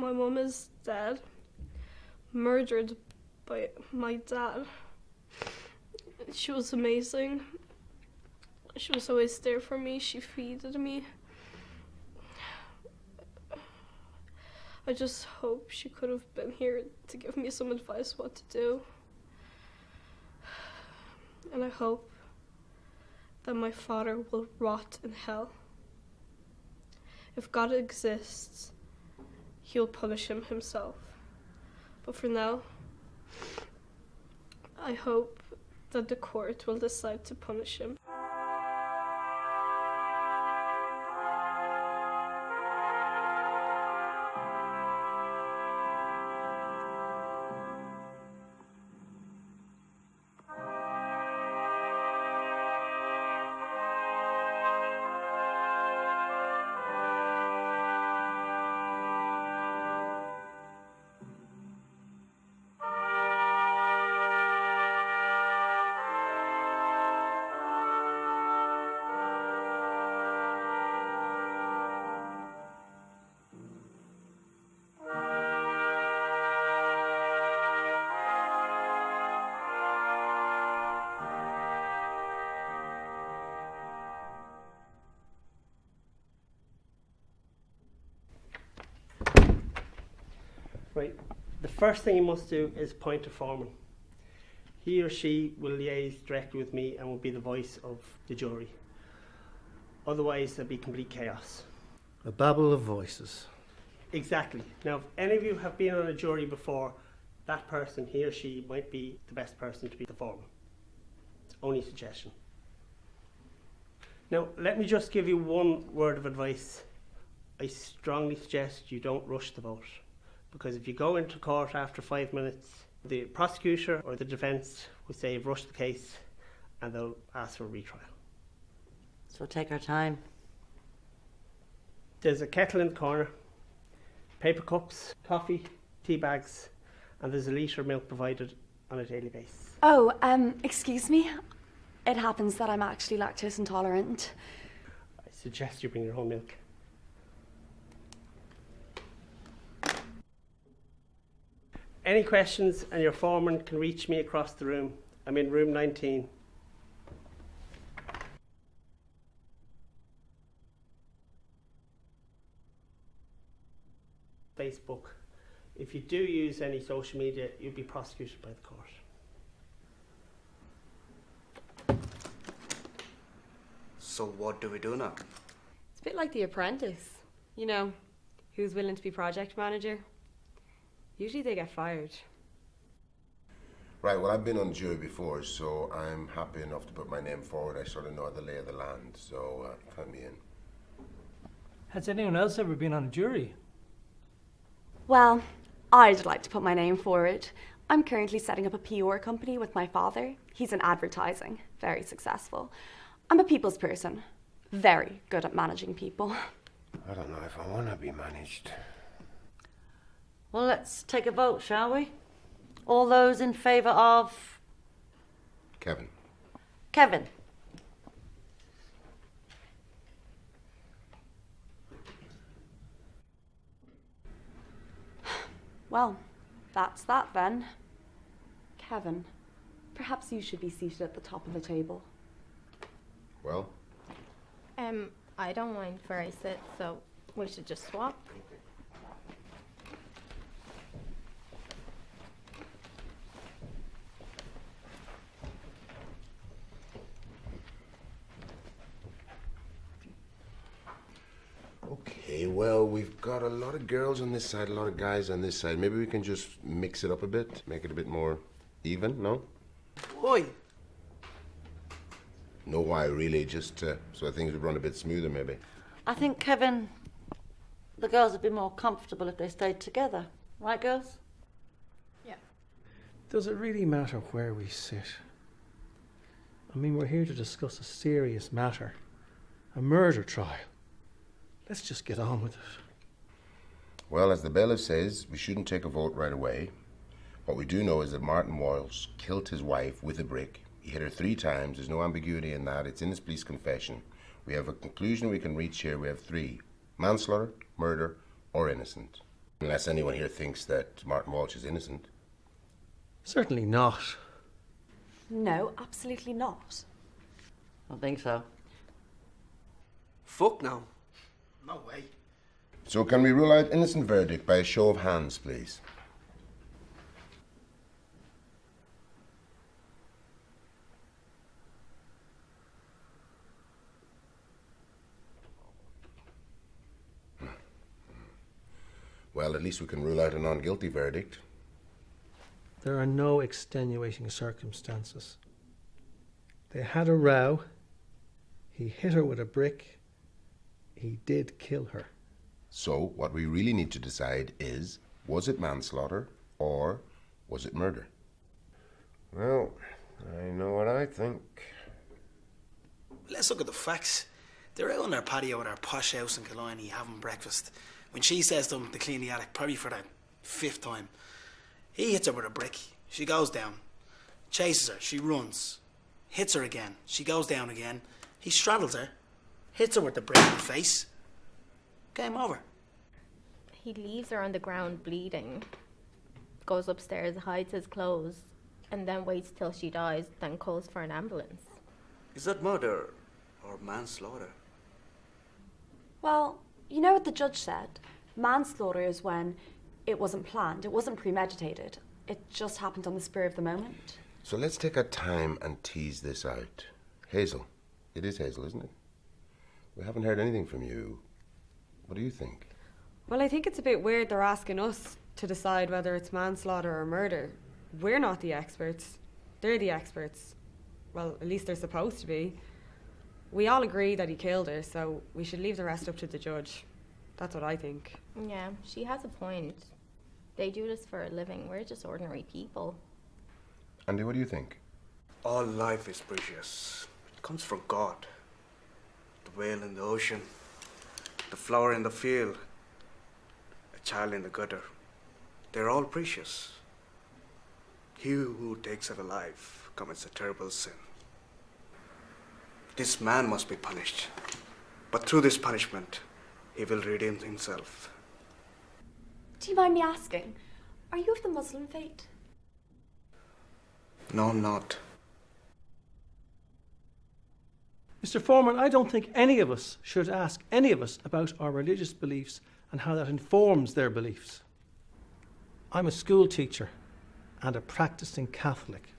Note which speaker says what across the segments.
Speaker 1: My mum is dead, murdered by my dad. She was amazing. She was always there for me. She feeded me. I just hope she could have been here to give me some advice what to do. And I hope that my father will rot in hell. If God exists, he'll punish him himself. But for now, I hope that the court will decide to punish him.
Speaker 2: Right, the first thing you must do is appoint a foreman. He or she will liaise directly with me and will be the voice of the jury. Otherwise, there'll be complete chaos.
Speaker 3: A babble of voices.
Speaker 2: Exactly. Now, if any of you have been on a jury before, that person, he or she, might be the best person to be the foreman. It's only a suggestion. Now, let me just give you one word of advice. I strongly suggest you don't rush the vote. Because if you go into court after 5 minutes, the prosecutor or the defence will say you've rushed the case and they'll ask for a retrial.
Speaker 4: So take our time.
Speaker 2: There's a kettle in the corner, paper cups, coffee, tea bags, and there's a litre of milk provided on a daily basis.
Speaker 5: Oh, excuse me. It happens that I'm actually lactose intolerant.
Speaker 2: I suggest you bring your own milk. Any questions, and your foreman can reach me across the room. I'm in room 19. Facebook. If you do use any social media, you'll be prosecuted by the court.
Speaker 6: So what do we do now?
Speaker 7: It's a bit like The Apprentice. You know, who's willing to be project manager? Usually they get fired.
Speaker 8: Right, well, I've been on the jury before, so I'm happy enough to put my name forward. I sort of know the lay of the land, so count me in.
Speaker 9: Has anyone else ever been on a jury?
Speaker 5: Well, I'd like to put my name forward. I'm currently setting up a PR company with my father. He's in advertising, very successful. I'm a people's person, very good at managing people.
Speaker 3: I don't know if I want to be managed.
Speaker 4: Well, let's take a vote, shall we? All those in favour of...
Speaker 8: Kevin.
Speaker 4: Kevin.
Speaker 5: Well, that's that then. Kevin, perhaps you should be seated at the top of the table.
Speaker 8: Well?
Speaker 10: I don't mind where I sit, so we should just swap.
Speaker 8: Okay, well, we've got a lot of girls on this side, a lot of guys on this side. Maybe we can just mix it up a bit, make it a bit more even, no?
Speaker 6: Why?
Speaker 8: No why, really, just so things would run a bit smoother, maybe.
Speaker 4: I think, Kevin, the girls would be more comfortable if they stayed together. Right, girls?
Speaker 10: Yeah.
Speaker 3: Does it really matter where we sit? I mean, we're here to discuss a serious matter. A murder trial. Let's just get on with it.
Speaker 8: Well, as the bailiff says, we shouldn't take a vote right away. What we do know is that Martin Walsh killed his wife with a brick. He hit her 3 times. There's no ambiguity in that. It's in his police confession. We have a conclusion we can reach here. We have 3. Manslaughter, murder, or innocent. Unless anyone here thinks that Martin Walsh is innocent.
Speaker 3: Certainly not.
Speaker 5: No, absolutely not.
Speaker 4: I don't think so.
Speaker 6: Fuck no. No way.
Speaker 8: So can we rule out innocent verdict by a show of hands, please? Well, at least we can rule out a non-guilty verdict.
Speaker 3: There are no extenuating circumstances. They had a row. He hit her with a brick. He did kill her.
Speaker 8: So what we really need to decide is, was it manslaughter or was it murder?
Speaker 11: Well, I know what I think.
Speaker 12: Let's look at the facts. They're out on their patio at our posh house in Killiney having breakfast when she says to him to clean the attic, probably for the 5th time. He hits her with a brick. She goes down. Chases her. She runs. Hits her again. She goes down again. He straddles her. Hits her with the brick in the face. Game over.
Speaker 10: He leaves her on the ground bleeding, goes upstairs, hides his clothes, and then waits till she dies, then calls for an ambulance.
Speaker 6: Is that murder or manslaughter?
Speaker 5: Well, you know what the judge said? Manslaughter is when it wasn't planned, it wasn't premeditated. It just happened on the spur of the moment.
Speaker 8: So let's take our time and tease this out. Hazel. It is Hazel, isn't it? We haven't heard anything from you. What do you think?
Speaker 7: Well, I think it's a bit weird they're asking us to decide whether it's manslaughter or murder. We're not the experts. They're the experts. Well, at least they're supposed to be. We all agree that he killed her, so we should leave the rest up to the judge. That's what I think.
Speaker 10: Yeah, she has a point. They do this for a living. We're just ordinary people.
Speaker 8: Andy, what do you think?
Speaker 6: All life is precious. It comes from God. The whale in the ocean, the flower in the field, a child in the gutter. They're all precious. He who takes it alive commits a terrible sin. This man must be punished. But through this punishment, he will redeem himself.
Speaker 5: Do you mind me asking, are you of the Muslim faith?
Speaker 6: No, I'm not.
Speaker 3: Mr. Foreman, I don't think any of us should ask any of us about our religious beliefs and how that informs their beliefs. I'm a school teacher and a practicing Catholic,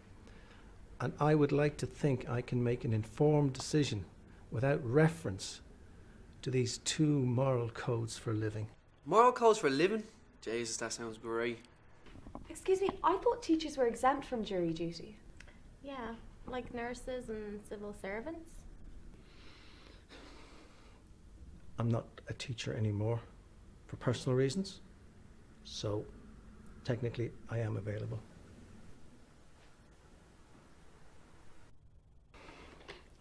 Speaker 3: and I would like to think I can make an informed decision without reference to these 2 moral codes for living.
Speaker 13: Moral codes for living? Jesus, that sounds great.
Speaker 5: Excuse me, I thought teachers were exempt from jury duty.
Speaker 10: Yeah, like nurses and civil servants.
Speaker 3: I'm not a teacher anymore for personal reasons, so technically I am available.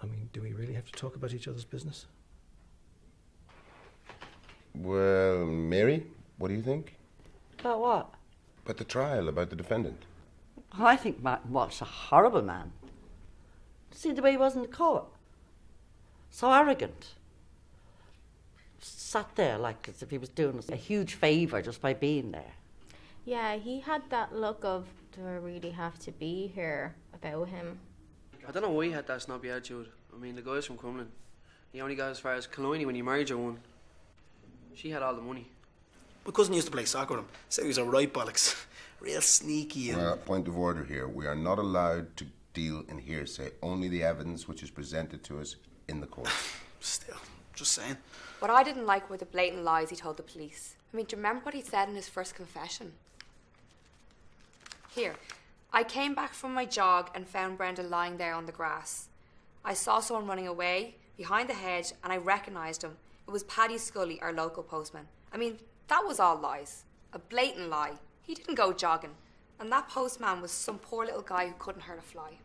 Speaker 3: I mean, do we really have to talk about each other's business?
Speaker 8: Well, Mary, what do you think?
Speaker 4: About what?
Speaker 8: About the trial, about the defendant.
Speaker 4: I think Martin Walsh a horrible man. See the way he was in the court? So arrogant. Sat there like as if he was doing us a huge favour just by being there.
Speaker 10: Yeah, he had that look of, do I really have to be here about him?
Speaker 13: I don't know why he had that snobby attitude. I mean, the guy's from Crumlin. He only got as far as Killiney when he married your one. She had all the money.
Speaker 12: My cousin used to play soccer with him. Said he was a right bollocks. Real sneaky and...
Speaker 8: Well, point of order here. We are not allowed to deal in hearsay. Only the evidence which is presented to us in the court.
Speaker 12: Still, just saying.
Speaker 14: What I didn't like were the blatant lies he told the police. I mean, do you remember what he said in his first confession? Here, I came back from my jog and found Brenda lying there on the grass. I saw someone running away behind the hedge and I recognised him. It was Paddy Scully, our local postman. I mean, that was all lies. A blatant lie. He didn't go jogging. And that postman was some poor little guy who couldn't hurt a fly.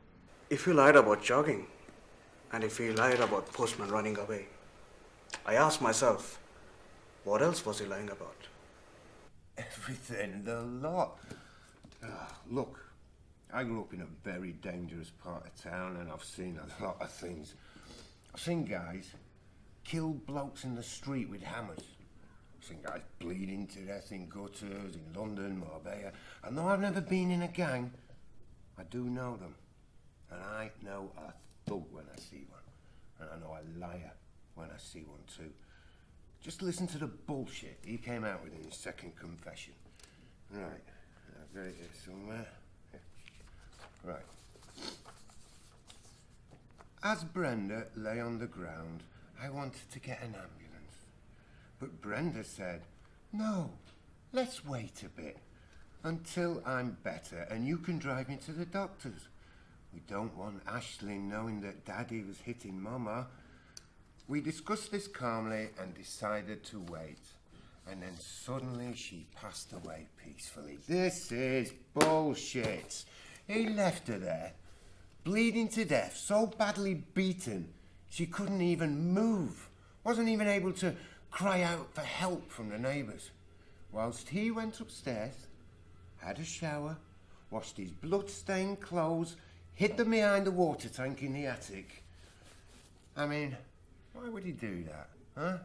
Speaker 6: If he lied about jogging, and if he lied about postman running away, I asked myself, what else was he lying about?
Speaker 11: Everything, the lot. Look, I grew up in a very dangerous part of town and I've seen a lot of things. I've seen guys kill blokes in the street with hammers. I've seen guys bleeding to death in gutters, in London, Marbella. And though I've never been in a gang, I do know them. And I know a thug when I see one. And I know a liar when I see one too. Just listen to the bullshit he came out with in his second confession. Right, I've got it here somewhere. Yeah. Right. As Brenda lay on the ground, I wanted to get an ambulance. But Brenda said, no, let's wait a bit until I'm better and you can drive me to the doctors. We don't want Aisling knowing that Daddy was hitting Mama. We discussed this calmly and decided to wait. And then suddenly she passed away peacefully. This is bullshit. He left her there, bleeding to death, so badly beaten, she couldn't even move. Wasn't even able to cry out for help from the neighbours. Whilst he went upstairs, had a shower, washed his blood-stained clothes, hid them behind the water tank in the attic. I mean, why would he do that, huh?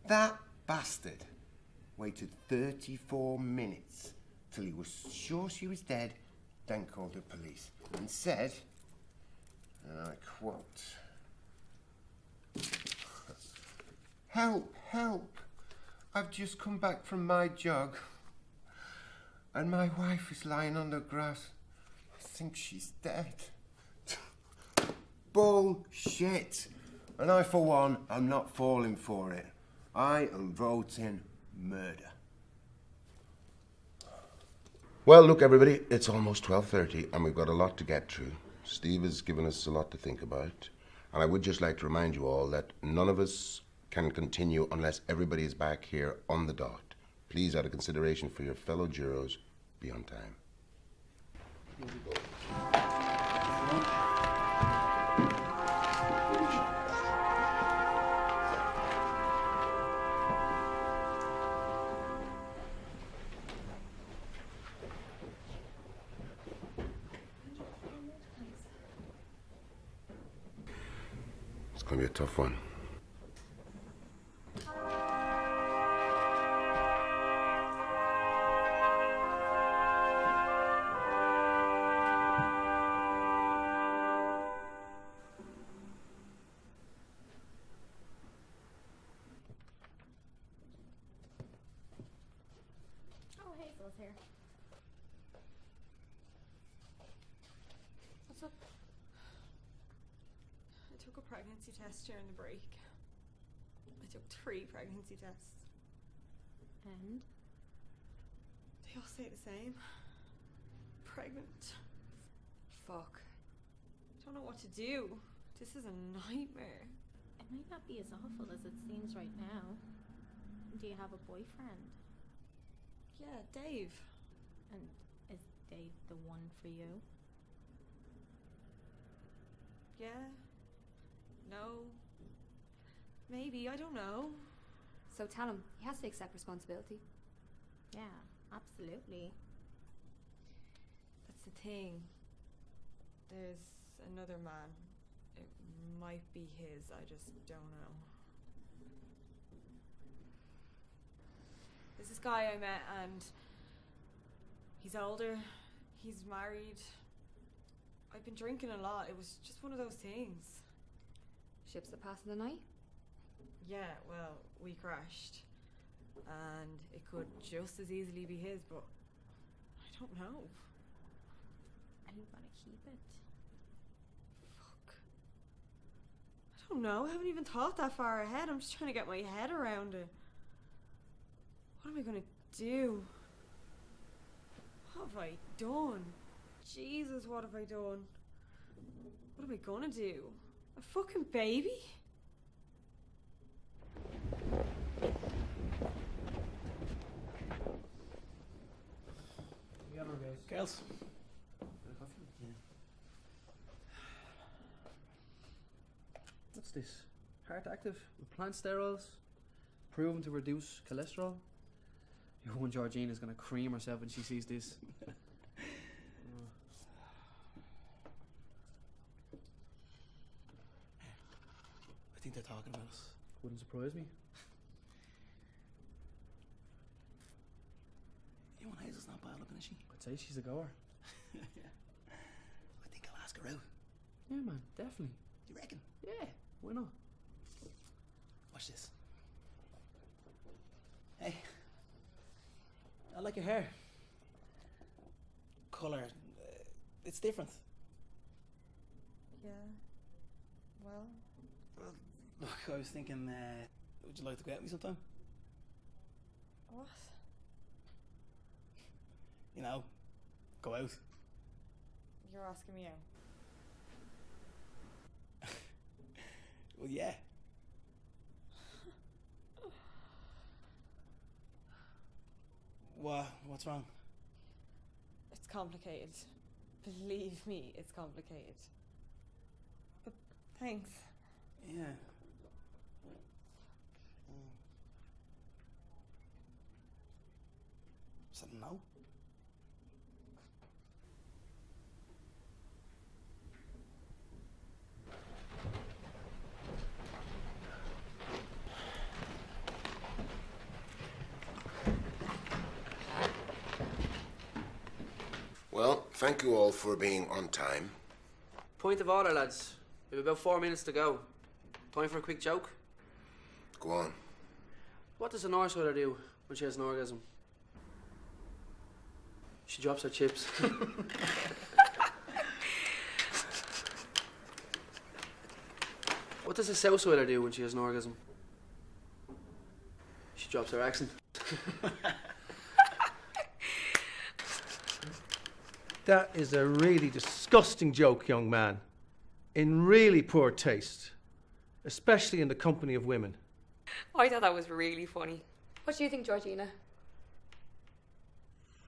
Speaker 11: That bastard waited 34 minutes till he was sure she was dead, then called the police and said, and I quote, "Help, help, I've just come back from my jog and my wife is lying on the grass. I think she's dead." Bullshit. And I, for one, am not falling for it. I am voting murder.
Speaker 8: Well, look, everybody, it's almost 12:30 and we've got a lot to get through. Steve has given us a lot to think about. And I would just like to remind you all that none of us can continue unless everybody is back here on the dot. Please, out of consideration for your fellow jurors, be on time. Here we go. It's going to be a tough one.
Speaker 10: Oh, Hazel's here.
Speaker 7: What's up? I took a pregnancy test during the break. I took 3 pregnancy tests.
Speaker 10: And?
Speaker 7: They all say the same. Pregnant.
Speaker 14: Fuck.
Speaker 7: Don't know what to do. This is a nightmare.
Speaker 10: It might not be as awful as it seems right now. Do you have a boyfriend?
Speaker 7: Yeah, Dave.
Speaker 10: And is Dave the one for you?
Speaker 7: Yeah. No. Maybe, I don't know.
Speaker 14: So tell him, he has to accept responsibility.
Speaker 10: Yeah, absolutely.
Speaker 7: That's the thing. There's another man. It might be his, I just don't know. There's this guy I met and he's older, he's married. I've been drinking a lot, it was just one of those things.
Speaker 14: Ships that pass in the night?
Speaker 7: Yeah, well, we crashed. And it could just as easily be his, but I don't know.
Speaker 10: Are you gonna keep it?
Speaker 7: Fuck. I don't know, I haven't even thought that far ahead. I'm just trying to get my head around it. What am I gonna do? What have I done? Jesus, what have I done? What am I gonna do? A fucking baby?
Speaker 9: Girls.
Speaker 13: What's this? Heart active with plant sterols, proven to reduce cholesterol. Your one Georgina's gonna cream herself when she sees this.
Speaker 12: I think they're talking about us.
Speaker 13: Wouldn't surprise me. say she's a goer.
Speaker 12: I think I'll ask her out.
Speaker 13: Yeah, man, definitely.
Speaker 12: You reckon?
Speaker 13: Yeah, why not?
Speaker 12: Watch this. Hey, I like your hair. Colour, it's different.
Speaker 7: Yeah. Well,
Speaker 12: Look, I was thinking, would you like to go out with me sometime?
Speaker 7: what?
Speaker 12: You know, go out.
Speaker 7: You're asking me out.
Speaker 12: Well, yeah. What's wrong?
Speaker 7: It's complicated. Believe me, it's complicated. But thanks.
Speaker 12: Yeah. Is that a no?
Speaker 8: Well, thank you all for being on time.
Speaker 13: Point of order, lads. We have about 4 minutes to go. Time for a quick joke?
Speaker 8: Go on.
Speaker 13: What does a nurse mother do when she has an orgasm? She drops her chips. What does a South Sider do when she has an orgasm? She drops her accent.
Speaker 3: That is a really disgusting joke, young man. In really poor taste. Especially in the company of women.
Speaker 14: I thought that was really funny. What do you think, Georgina?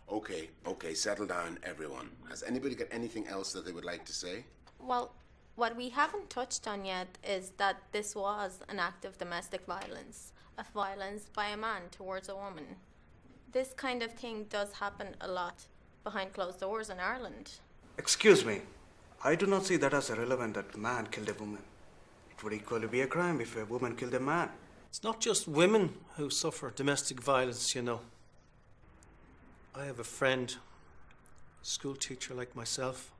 Speaker 8: Okay, settle down, everyone. Has anybody got anything else that they would like to say?
Speaker 10: Well, what we haven't touched on yet is that this was an act of domestic violence, of violence by a man towards a woman. This kind of thing does happen a lot behind closed doors in Ireland.
Speaker 6: Excuse me. I do not see that as irrelevant that a man killed a woman. It would equally be a crime if a woman killed a man.
Speaker 3: It's not just women who suffer domestic violence, you know. I have a friend, school teacher like myself.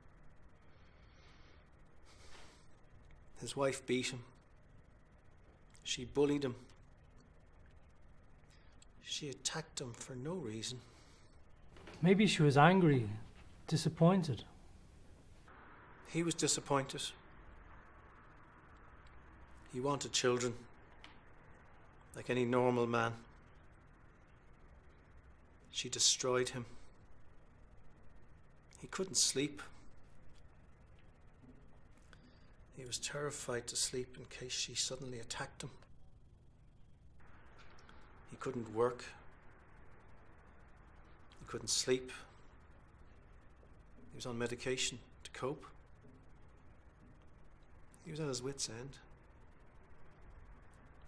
Speaker 3: His wife beat him. She bullied him. She attacked him for no reason.
Speaker 9: Maybe she was angry, disappointed.
Speaker 3: He was disappointed. He wanted children, like any normal man. She destroyed him. He couldn't sleep. He was terrified to sleep in case she suddenly attacked him. He couldn't work. He couldn't sleep. He was on medication to cope. He was at his wit's end.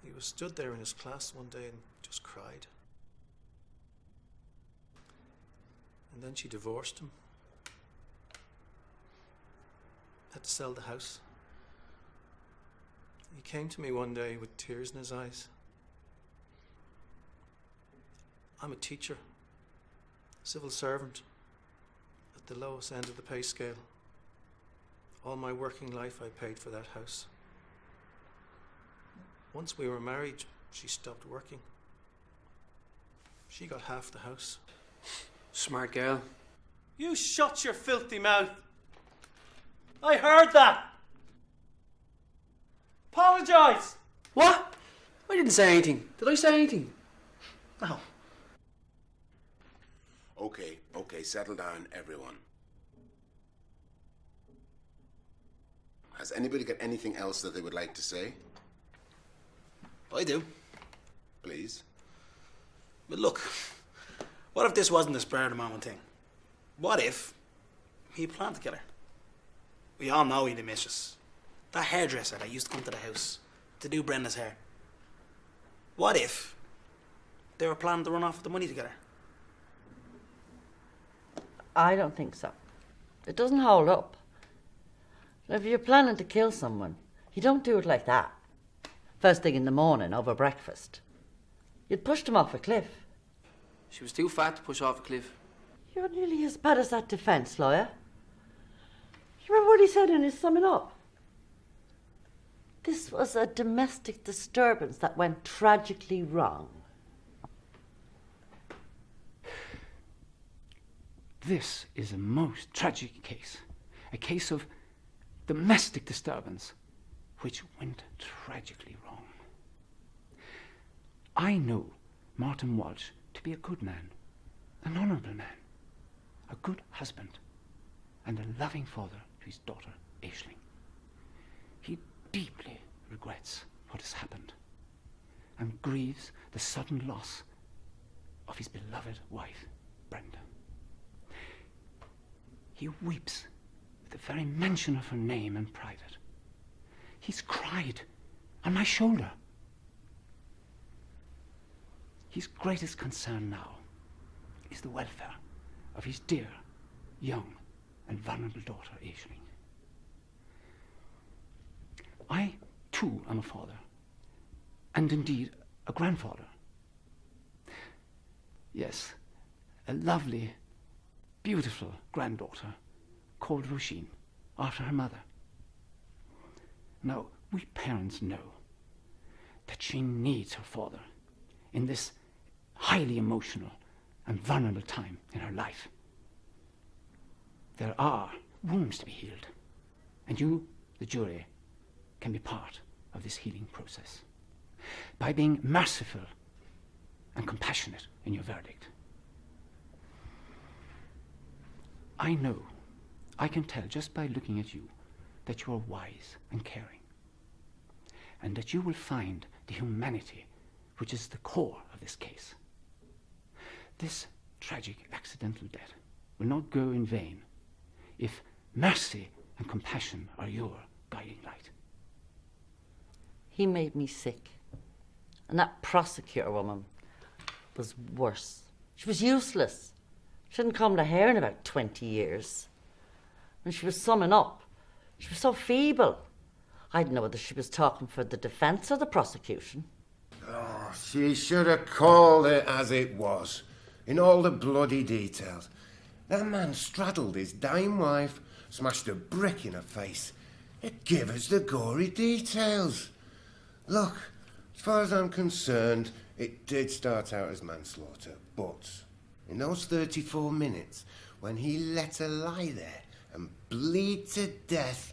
Speaker 3: He was stood there in his class one day and just cried. And then she divorced him. Had to sell the house. He came to me one day with tears in his eyes. I'm a teacher, civil servant, at the lowest end of the pay scale. All my working life I paid for that house. Once we were married, she stopped working. She got half the house.
Speaker 13: Smart girl.
Speaker 3: You shut your filthy mouth. I heard that. Apologise.
Speaker 13: What? I didn't say anything. Did I say anything? No.
Speaker 8: Okay, settle down, everyone. Has anybody got anything else that they would like to say?
Speaker 12: I do.
Speaker 8: Please.
Speaker 12: But look, what if this wasn't a spur of the moment thing? What if he planned to kill her? We all know he'd have missed us. That hairdresser that used to come to the house to do Brenda's hair. What if they were planning to run off with the money together?
Speaker 4: I don't think so. It doesn't hold up. If you're planning to kill someone, you don't do it like that. First thing in the morning over breakfast. You'd pushed him off a cliff.
Speaker 13: She was too fat to push off a cliff.
Speaker 4: You're nearly as bad as that defence lawyer. You remember what he said in his summing up? This was a domestic disturbance that went tragically wrong.
Speaker 15: This is a most tragic case. A case of domestic disturbance which went tragically wrong. I know Martin Walsh to be a good man, an honourable man, a good husband, and a loving father to his daughter, Aisling. He deeply regrets what has happened and grieves the sudden loss of his beloved wife, Brenda. He weeps at the very mention of her name in private. He's cried on my shoulder. His greatest concern now is the welfare of his dear, young, and vulnerable daughter, Aisling. I, too, am a father, and indeed a grandfather. Yes, a lovely, beautiful granddaughter called Roisin, after her mother. Now, we parents know that she needs her father in this highly emotional and vulnerable time in her life. There are wounds to be healed, and you, the jury, can be part of this healing process by being merciful and compassionate in your verdict. I know, I can tell just by looking at you, that you are wise and caring, and that you will find the humanity which is the core of this case. This tragic accidental death will not go in vain if mercy and compassion are your guiding light.
Speaker 4: He made me sick. And that prosecutor woman was worse. She was useless. She hadn't combed her hair in about 20 years. When she was summing up, she was so feeble. I didn't know whether she was talking for the defence or the prosecution.
Speaker 11: Oh, she should have called it as it was, in all the bloody details. That man straddled his dying wife, smashed a brick in her face. It gave us the gory details. Look, as far as I'm concerned, it did start out as manslaughter, but in those 34 minutes, when he let her lie there and bleed to death,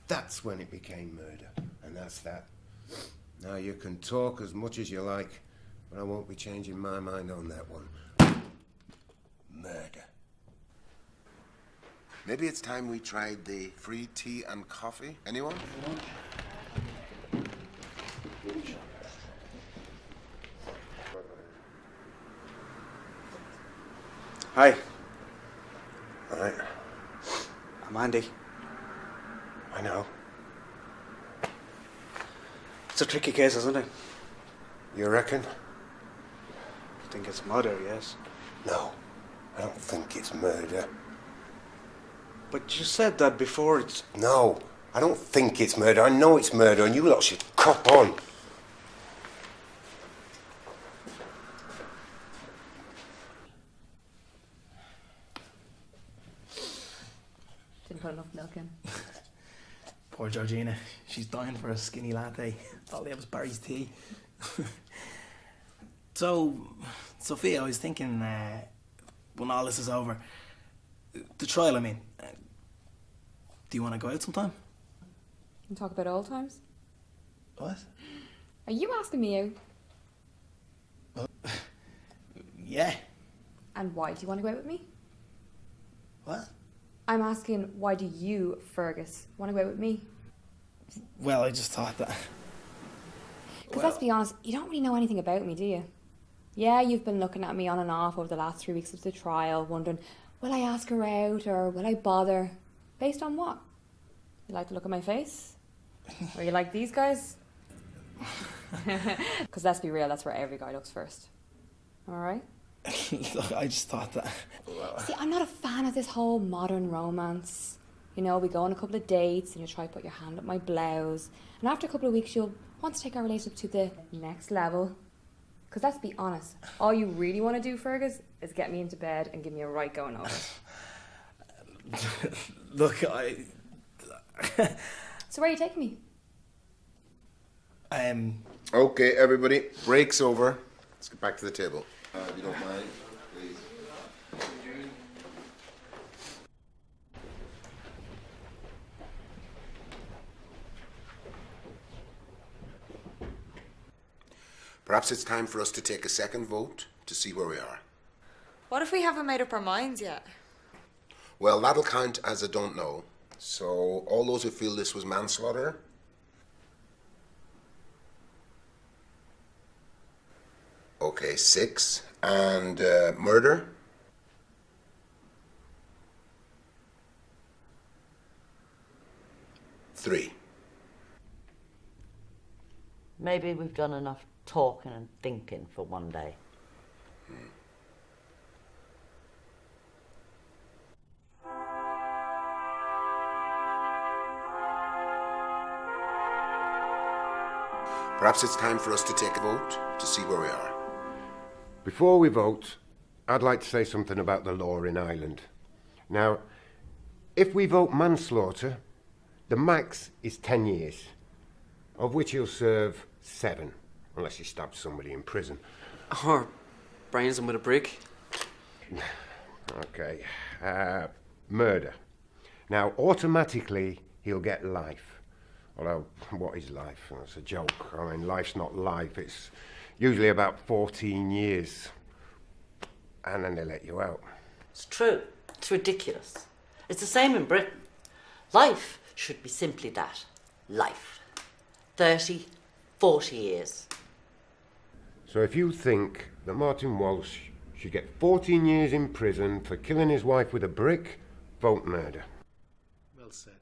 Speaker 11: that's when it became murder, and that's that. Now, you can talk as much as you like, but I won't be changing my mind on that one. Murder.
Speaker 8: Maybe it's time we tried the free tea and coffee. Anyone?
Speaker 6: Hi,
Speaker 11: All right,
Speaker 6: I'm Andy.
Speaker 11: I know.
Speaker 6: It's a tricky case, isn't it?
Speaker 11: You reckon?
Speaker 6: I think it's murder, yes.
Speaker 11: No, I don't think it's murder.
Speaker 6: But you said that before it's...
Speaker 11: No, I don't think it's murder. I know it's murder, and you lot should cop on.
Speaker 14: Didn't put enough milk in.
Speaker 12: Poor Georgina. She's dying for a skinny latte. All they have is Barry's tea. So, Sophia, I was thinking, when all this is over, the trial, I mean, do you want to go out sometime?
Speaker 14: And talk about old times?
Speaker 12: What?
Speaker 14: Are you asking me out?
Speaker 12: Yeah.
Speaker 14: And why do you want to go out with me?
Speaker 12: What?
Speaker 14: I'm asking, why do you, Fergus, want to go out with me?
Speaker 12: Well, I just thought that...
Speaker 14: Because let's be honest, you don't really know anything about me, do you? Yeah, you've been looking at me on and off over the last 3 weeks of the trial, wondering, will I ask her out or will I bother? Based on what? You like to look at my face? Or you like these guys? Because let's be real, that's where every guy looks first. Alright?
Speaker 12: Look, I just thought that...
Speaker 14: See, I'm not a fan of this whole modern romance. You know, we go on a couple of dates and you try to put your hand up my blouse. And after a couple of weeks, you'll want to take our relationship to the next level. Because let's be honest, all you really want to do, Fergus, is get me into bed and give me a right going over.
Speaker 12: Look,
Speaker 14: So where are you taking me?
Speaker 8: Okay, everybody, break's over. Let's get back to the table. If you don't mind, please. Perhaps it's time for us to take a second vote to see where we are.
Speaker 14: What if we haven't made up our minds yet?
Speaker 8: Well, that'll count as a don't know. So, all those who feel this was manslaughter? Okay, 6. And murder? 3.
Speaker 4: Maybe we've done enough talking and thinking for one day.
Speaker 8: Perhaps it's time for us to take a vote to see where we are.
Speaker 11: Before we vote, I'd like to say something about the law in Ireland. Now, if we vote manslaughter, the max is 10 years, of which he'll serve 7, unless he stabs somebody in prison.
Speaker 13: Or brains him with a brick.
Speaker 11: Okay. Murder. Now, automatically, he'll get life. Although, what is life? That's a joke. I mean, life's not life. It's usually about 14 years. And then they let you out.
Speaker 4: It's true. It's ridiculous. It's the same in Britain. Life should be simply that. Life. 30, 40 years.
Speaker 11: So if you think that Martin Walsh should get 14 years in prison for killing his wife with a brick, vote murder.
Speaker 3: Well said.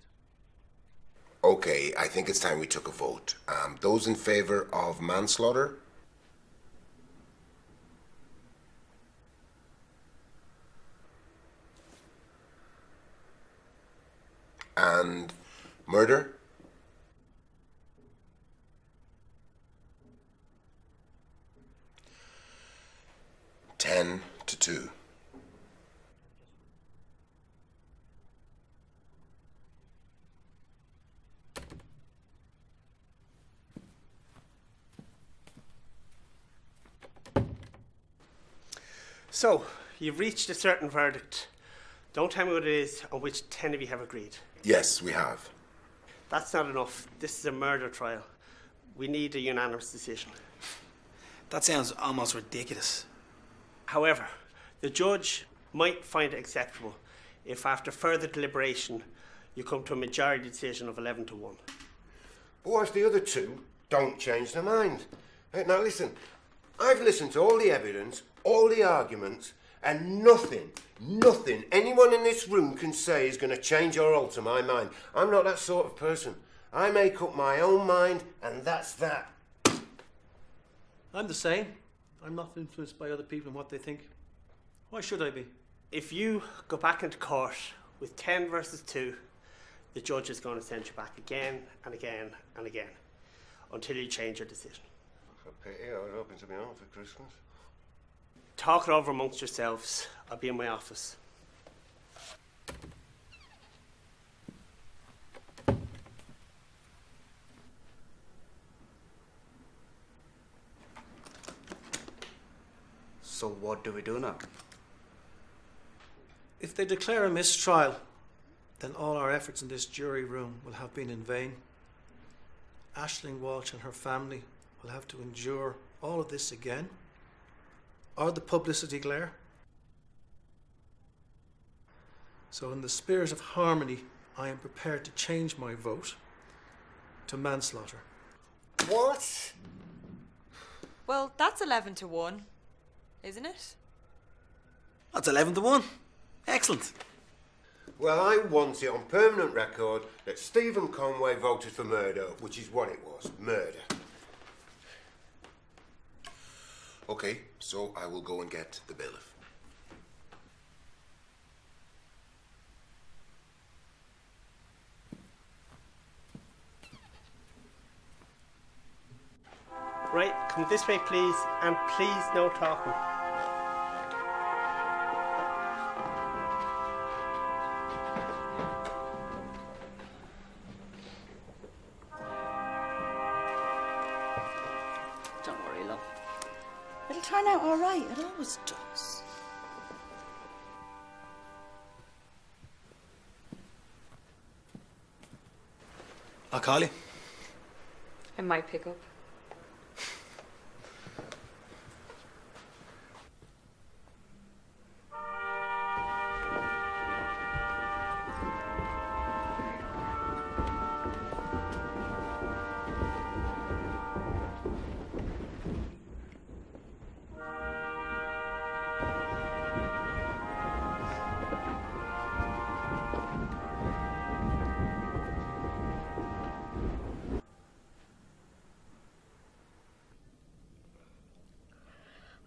Speaker 8: Okay, I think it's time we took a vote. Those in favour of manslaughter? And murder? Ten to 2.
Speaker 2: So, you've reached a certain verdict. Don't tell me what it is on which 10 of you have agreed.
Speaker 8: Yes, we have.
Speaker 2: That's not enough. This is a murder trial. We need a unanimous decision.
Speaker 12: That sounds almost ridiculous.
Speaker 2: However, the judge might find it acceptable if after further deliberation you come to a majority decision of 11 to 1.
Speaker 11: But what if the other 2 don't change their mind? Now listen, I've listened to all the evidence, all the arguments, and nothing anyone in this room can say is going to change or alter my mind. I'm not that sort of person. I make up my own mind, and that's that.
Speaker 3: I'm the same. I'm not influenced by other people and what they think. Why should I be?
Speaker 2: If you go back into court with 10 versus 2, the judge is going to send you back again and again and again until you change your decision.
Speaker 11: A pity. I was hoping to be home for Christmas.
Speaker 2: Talk it over amongst yourselves. I'll be in my office.
Speaker 6: So what do we do now?
Speaker 3: If they declare a mistrial, then all our efforts in this jury room will have been in vain. Aisling Walsh and her family will have to endure all of this again, or the publicity glare. So in the spirit of harmony, I am prepared to change my vote to manslaughter.
Speaker 11: What?
Speaker 14: Well, that's 11 to 1, isn't it?
Speaker 12: That's 11 to 1. Excellent.
Speaker 11: Well, I want it on permanent record that Stephen Conway voted for murder, which is what it was, murder.
Speaker 8: Okay, so I will go and get the bailiff.
Speaker 2: Right, come this way please, and please no talking.
Speaker 16: turn out all right. It always does.
Speaker 12: I'll call you.
Speaker 14: I might pick up.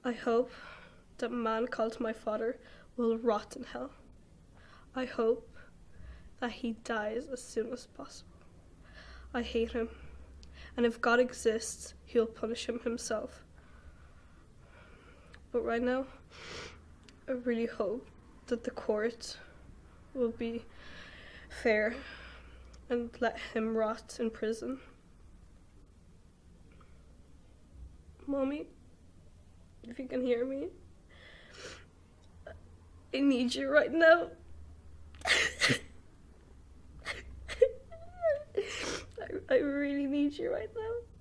Speaker 1: I hope that man called my father will rot in hell. I hope that he dies as soon as possible. I hate him, and if God exists, he'll punish him himself. But right now, I really hope that the court will be fair and let him rot in prison. Mommy, if you can hear me, I need you right now. I really need you right now.